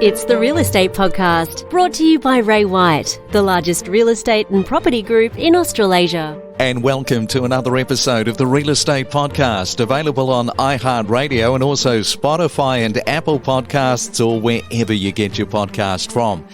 It's the Real Estate Podcast, brought to you by Ray White, the largest real estate and property group in Australasia. And welcome to another episode of the Real Estate Podcast, available on iHeartRadio and also Spotify and Apple Podcasts, or wherever you get your podcast from.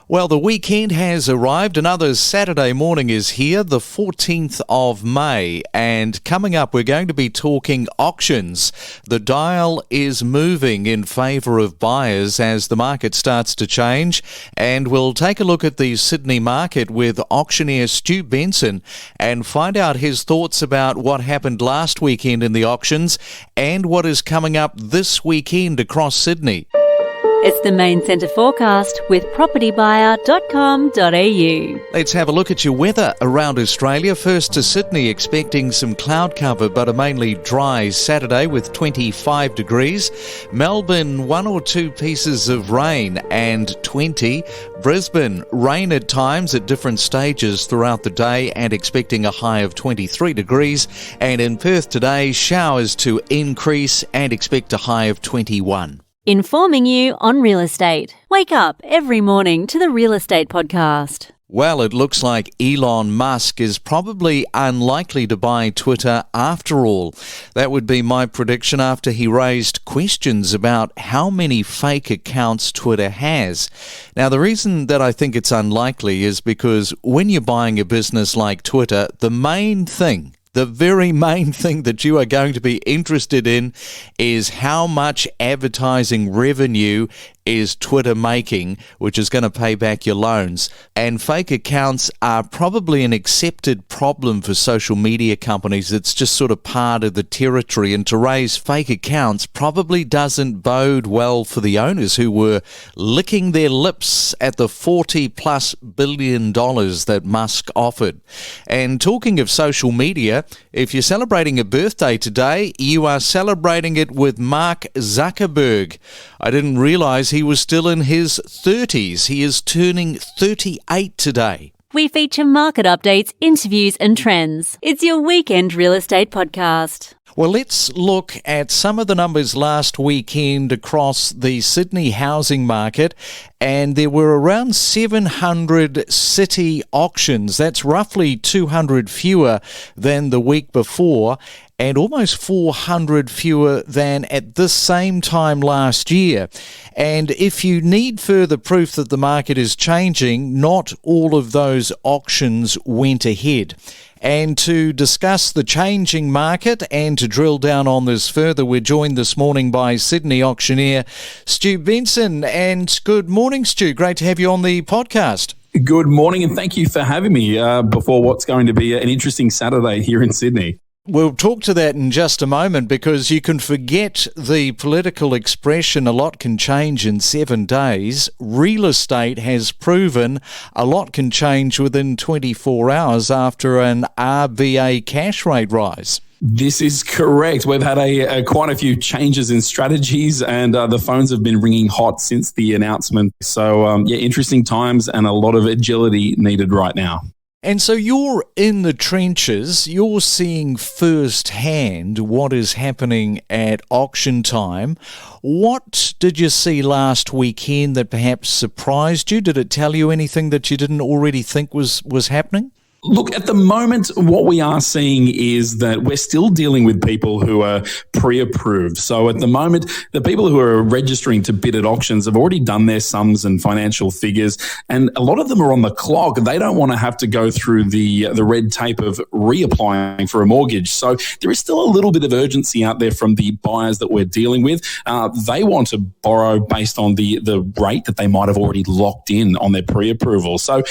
Well, the weekend has arrived. Another Saturday morning is here, the 14th of May. And coming up, we're going to be talking auctions. The dial is moving in favour of buyers as the market starts to change. And we'll take a look at the Sydney market with auctioneer Stu Benson and find out his thoughts about what happened last weekend in the auctions and what is coming up this weekend across Sydney. It's the Main Centre forecast with propertybuyer.com.au. Let's have a look at your weather around Australia. First to Sydney, expecting some cloud cover but a mainly dry Saturday with 25 degrees. Melbourne, one or two pieces of rain and 20. Brisbane, rain at times at different stages throughout the day and expecting a high of 23 degrees. And in Perth today, showers to increase and expect a high of 21. Informing you on real estate. Wake up every morning to the Real Estate Podcast. Well, it looks like Elon Musk is probably unlikely to buy Twitter after all. That would be my prediction after he raised questions about how many fake accounts Twitter has. Now, the reason that I think it's unlikely is because when you're buying a business like Twitter, the very main thing that you are going to be interested in is how much advertising revenue is Twitter making, which is going to pay back your loans. And fake accounts are probably an accepted problem for social media companies. It's just sort of part of the territory. And to raise fake accounts probably doesn't bode well for the owners who were licking their lips at the $40+ billion that Musk offered. And talking of social media, if you're celebrating a birthday today, you are celebrating it with Mark Zuckerberg. I didn't realize he was still in his 30s. He is turning 38 today. We feature market updates, interviews and trends. It's your weekend real estate podcast. Well, let's look at some of the numbers last weekend across the Sydney housing market, and there were around 700 city auctions. That's roughly 200 fewer than the week before, and almost 400 fewer than at this same time last year. And if you need further proof that the market is changing, not all of those auctions went ahead. And to discuss the changing market and to drill down on this further, we're joined this morning by Sydney auctioneer Stu Benson. And good morning, Stu. Great to have you on the podcast. Good morning, and thank you for having me before what's going to be an interesting Saturday here in Sydney. We'll talk to that in just a moment, because you can forget the political expression, a lot can change in 7 days. Real estate has proven a lot can change within 24 hours after an RBA cash rate rise. This is correct. We've had quite a few changes in strategies, and the phones have been ringing hot since the announcement. So, interesting times and a lot of agility needed right now. And so you're in the trenches, you're seeing firsthand what is happening at auction time. What did you see last weekend that perhaps surprised you? Did it tell you anything that you didn't already think was happening? Look, at the moment, what we are seeing is that we're still dealing with people who are pre-approved. So at the moment, the people who are registering to bid at auctions have already done their sums and financial figures, and a lot of them are on the clock. They don't want to have to go through the red tape of reapplying for a mortgage. So there is still a little bit of urgency out there from the buyers that we're dealing with. They want to borrow based on the rate that they might have already locked in on their pre-approval. So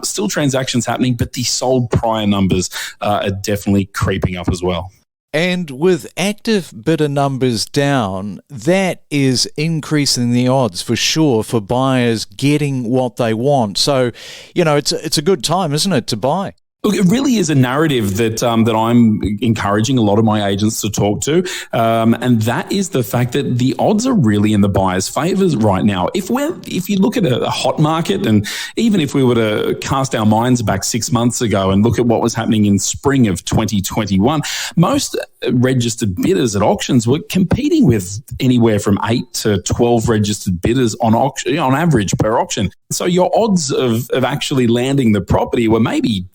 still transactions happening, but the sold prior numbers are definitely creeping up as well. And with active bidder numbers down, that is increasing the odds for sure for buyers getting what they want. So, it's a good time, isn't it, to buy? Look, it really is a narrative that I'm encouraging a lot of my agents to talk to, and that is the fact that the odds are really in the buyer's favours right now. If you look at a hot market, and even if we were to cast our minds back 6 months ago and look at what was happening in spring of 2021, most registered bidders at auctions were competing with anywhere from 8 to 12 registered bidders on average per auction. So your odds of actually landing the property were maybe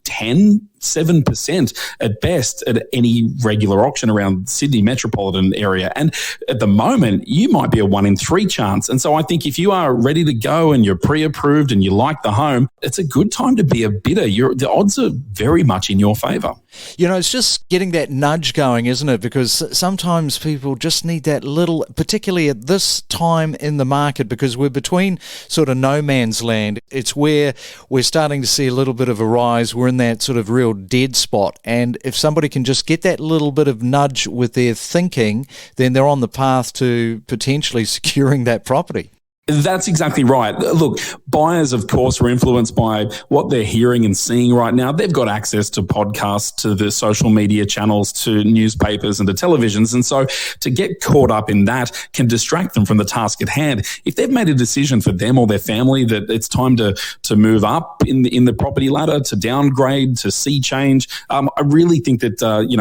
7% at best at any regular auction around Sydney metropolitan area. And at the moment, you might be a 1 in 3 chance. And so I think if you are ready to go and you're pre-approved and you like the home, it's a good time to be a bidder. The odds are very much in your favour. It's just getting that nudge going, isn't it? Because sometimes people just need that little, particularly at this time in the market, because we're between sort of no man's land. It's where we're starting to see a little bit of a rise. We're in that sort of real dead spot. And if somebody can just get that little bit of nudge with their thinking, then they're on the path to potentially securing that property. That's exactly right. Look, buyers, of course, are influenced by what they're hearing and seeing right now. They've got access to podcasts, to the social media channels, to newspapers and to televisions. And so to get caught up in that can distract them from the task at hand. If they've made a decision for them or their family that it's time to move up in the property ladder, to downgrade, to see change, I really think that,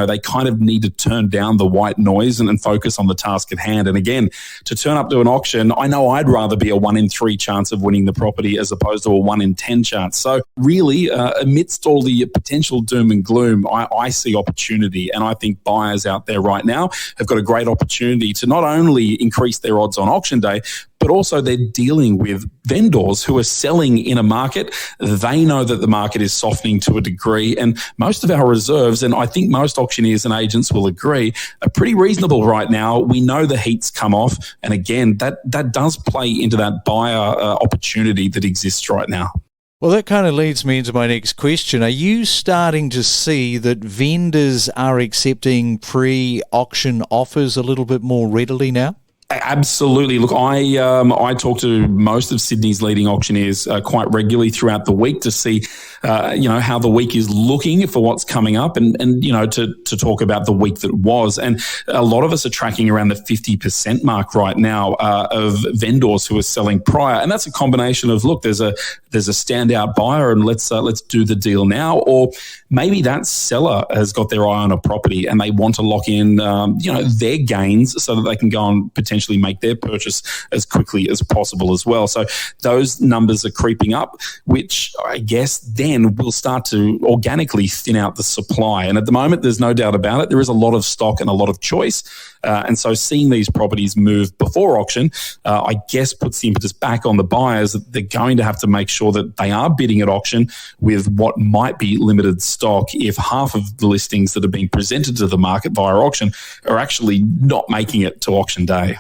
they kind of need to turn down the white noise and focus on the task at hand. And again, to turn up to an auction, I know I'd rather be a 1 in 3 chance of winning the property as opposed to a 1 in 10 chance. So really, amidst all the potential doom and gloom, I see opportunity. And I think buyers out there right now have got a great opportunity to not only increase their odds on auction day, but also they're dealing with vendors who are selling in a market. They know that the market is softening to a degree, and most of our reserves, and I think most auctioneers and agents will agree, are pretty reasonable right now. We know the heat's come off, and again, that does play into that buyer opportunity that exists right now. Well, that kind of leads me into my next question. Are you starting to see that vendors are accepting pre-auction offers a little bit more readily now? Absolutely. Look, I talk to most of Sydney's leading auctioneers quite regularly throughout the week to see, how the week is looking for what's coming up and to talk about the week that was. And a lot of us are tracking around the 50% mark right now of vendors who are selling prior. And that's a combination of, look, there's a standout buyer and let's do the deal now. Or maybe that seller has got their eye on a property and they want to lock in, their gains so that they can go and potentially make their purchase as quickly as possible as well. So those numbers are creeping up, which I guess then will start to organically thin out the supply. And at the moment, there's no doubt about it. There is a lot of stock and a lot of choice. And so seeing these properties move before auction, I guess puts the impetus back on the buyers that they're going to have to make sure that they are bidding at auction with what might be limited stock if half of the listings that are being presented to the market via auction are actually not making it to auction day.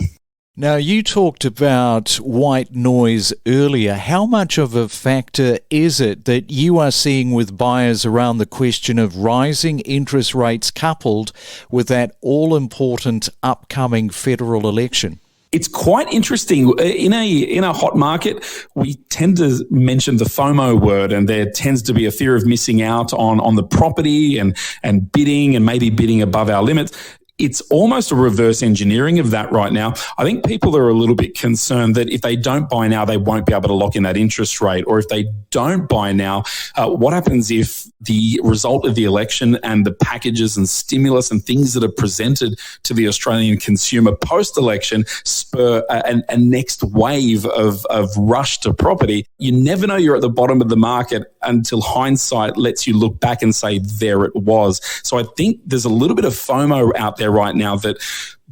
Now, you talked about white noise earlier. How much of a factor is it that you are seeing with buyers around the question of rising interest rates coupled with that all-important upcoming federal election? It's quite interesting. In a hot market, we tend to mention the FOMO word, and there tends to be a fear of missing out on the property and bidding and maybe bidding above our limits. It's almost a reverse engineering of that right now. I think people are a little bit concerned that if they don't buy now, they won't be able to lock in that interest rate. Or if they don't buy now, what happens if the result of the election and the packages and stimulus and things that are presented to the Australian consumer post-election spur a next wave of rush to property? You never know you're at the bottom of the market until hindsight lets you look back and say, there it was. So I think there's a little bit of FOMO out there right now that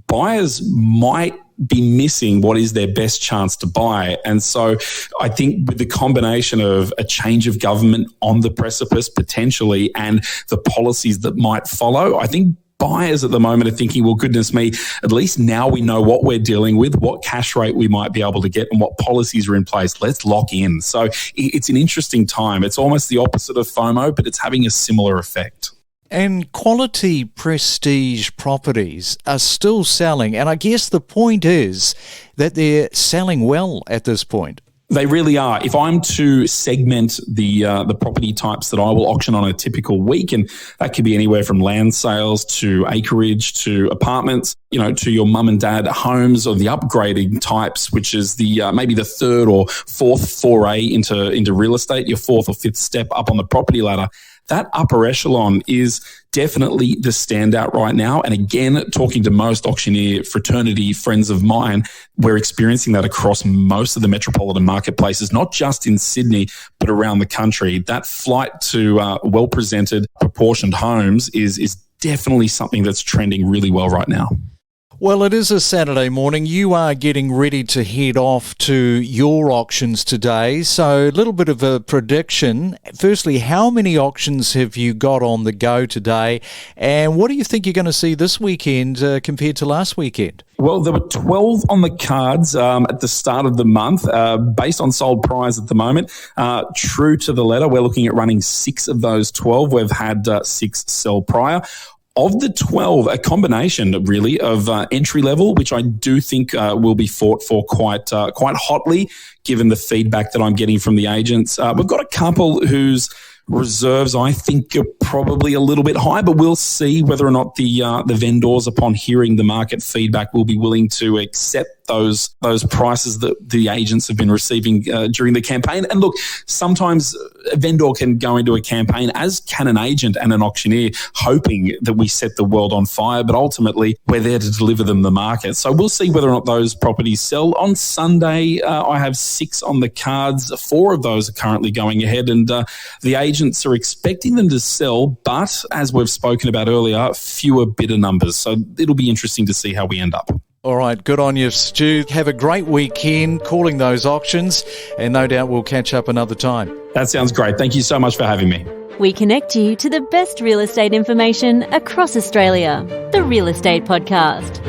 buyers might be missing what is their best chance to buy. And so I think with the combination of a change of government on the precipice potentially and the policies that might follow, I think buyers at the moment are thinking, well, goodness me, at least now we know what we're dealing with, what cash rate we might be able to get and what policies are in place. Let's lock in. So it's an interesting time. It's almost the opposite of FOMO, but it's having a similar effect. And quality prestige properties are still selling. And I guess the point is that they're selling well at this point. They really are. If I'm to segment the property types that I will auction on a typical week, and that could be anywhere from land sales to acreage to apartments, to your mum and dad homes, or the upgrading types, which is the maybe the third or fourth foray into real estate, your fourth or fifth step up on the property ladder. That upper echelon is definitely the standout right now. And again, talking to most auctioneer fraternity friends of mine, we're experiencing that across most of the metropolitan marketplaces, not just in Sydney, but around the country. That flight to well-presented, proportioned homes is definitely something that's trending really well right now. Well, it is a Saturday morning. You are getting ready to head off to your auctions today. So a little bit of a prediction. Firstly, how many auctions have you got on the go today? And what do you think you're going to see this weekend compared to last weekend? Well, there were 12 on the cards at the start of the month, based on sold price at the moment. True to the letter, we're looking at running 6 of those 12. We've had 6 sell prior. Of the 12, a combination really of entry level, which I do think will be fought for quite hotly, given the feedback that I'm getting from the agents. We've got a couple whose reserves I think are probably a little bit high, but we'll see whether or not the vendors, upon hearing the market feedback, will be willing to accept those prices that the agents have been receiving during the campaign. And look, sometimes a vendor can go into a campaign, as can an agent and an auctioneer, hoping that we set the world on fire, but ultimately we're there to deliver them the market. So we'll see whether or not those properties sell. On Sunday, I have 6 on the cards. 4 of those are currently going ahead, and the agents are expecting them to sell, but as we've spoken about earlier, fewer bidder numbers. So it'll be interesting to see how we end up. All right, good on you, Stu. Have a great weekend calling those auctions, and no doubt we'll catch up another time. That sounds great. Thank you so much for having me. We connect you to the best real estate information across Australia. The Real Estate Podcast.